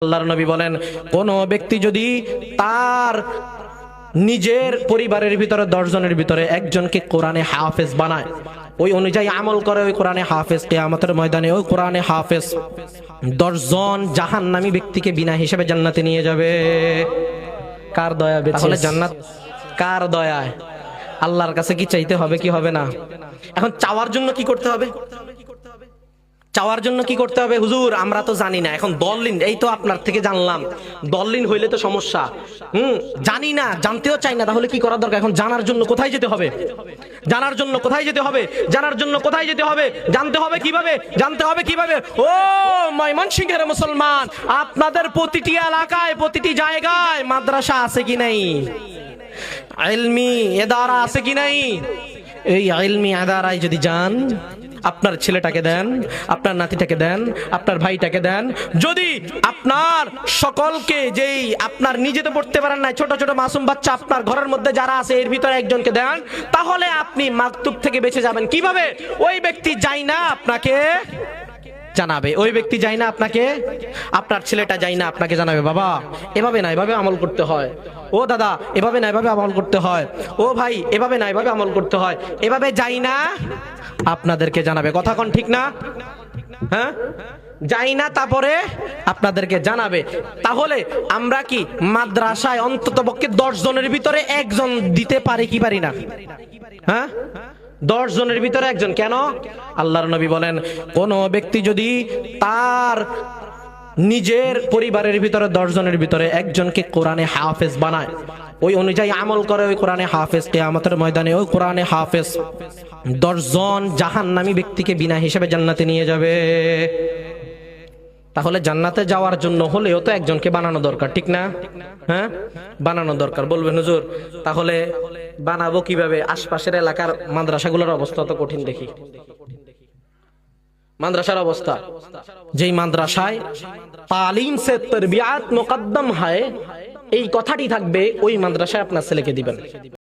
আল্লাহর নবী বলেন, কোন ব্যক্তি যদি তার নিজের পরিবারের ভিতরে 10 জনের ভিতরে একজনকে কোরআনে হাফেজ বানায়, ওই অনুযায়ী আমল করে, ওই কোরআনে হাফেজ, কিয়ামতের ময়দানে ওই কোরআনে হাফেজ 10 জন জাহান্নামী ব্যক্তিকে বিনা হিসেবে জান্নাতে নিয়ে যাবে। কার দয়া? তাহলে জান্নাত কার দয়ায়? আল্লাহর কাছে কি চাইতে হবে কি হবে না? এখন চাওয়ার জন্য কি করতে হবে? চাওয়ার জন্য কি করতে হবে? হুজুর আমরা তো জানি না। এখন দলিল, এই তো আপনার থেকে জানলাম, দলিল হইলে তো সমস্যা। জানি না, জানতেও চাই না, তাহলে কি করা দরকার? এখন জানার জন্য কোথায় যেতে হবে? জানার জন্য কোথায় যেতে হবে? জানার জন্য কোথায় যেতে হবে? জানতে হবে কিভাবে? জানতে হবে কিভাবে? ও ময়মনসিংহের মুসলমান, আপনাদের প্রতিটি এলাকায়, প্রতিটি জায়গায় মাদ্রাসা আছে কি নাই? ইলমি ইদারা আছে কি নাই? এই ইলমি ইদারায় যদি যান, আপনার ছেলেটাকে দেন, আপনার নাতিটাকে দেন, আপনার ভাইটাকে দেন, যদি আপনার সকলকে, যেই আপনার নিজে তো পড়তে পারেন না, ছোট ছোট মাসুম বাচ্চা আপনার ঘরের মধ্যে যারা আছে এর ভিতরে একজনকে দেন, তাহলে আপনি মাকতুব থেকে বেঁচে যাবেন। কিভাবে? ওই ব্যক্তি যাই না আপনাকে জানাবে, ওই ব্যক্তি যাই না আপনাকে, আপনার ছেলেটা যাই না আপনাকে জানাবে, বাবা এভাবে না, এভাবে আমল করতে হয়, ও দাদা এভাবে না, এভাবে আমল করতে হয়, ও ভাই এভাবে না, এভাবে আমল করতে হয়, এভাবে যাই না আপনাদেরকে জানাবে। কথা কোন ঠিক না? হ্যাঁ, যাই না তারপরে আপনাদেরকে জানাবে। তাহলে আমরা কি মাদ্রাসায় অন্তত পক্ষে 10 জনের ভিতরে একজন দিতে পারি কি পারি না? হ্যাঁ, 10 জনের ভিতরে একজন। কেন? আল্লাহর নবী বলেন, কোন ব্যক্তি যদি তার নিজের পরিবারের ভিতরে 10 জনের ভিতরে একজনকে কোরআনে হাফেজ বানায়, ওই অনুযায়ী আমল করে, ওই কোরআনে হাফেজ, কিয়ামতের ময়দানে ওই কোরআনে হাফেজ 10 জন জাহান্নামী ব্যক্তিকে বিনা হিসেবে জান্নাতে নিয়ে যাবে। তাহলে জান্নাতে যাওয়ার জন্য হলেও তো একজনকে বানানো দরকার, ঠিক না? হ্যাঁ, বানানো দরকার। বলবেন হুজুর তাহলে বানাবো কিভাবে? আশপাশের এলাকার মাদ্রাসাগুলোর অবস্থা তো কঠিন দেখি। মাদ্রাসার অবস্থা, যেই মাদ্রাসায় তালিম সে তরবিয়াত মুকদ্দম হয়, এই কথাটি থাকবে, ওই মাদ্রাসায় আপনার ছেলেকে দিবেন।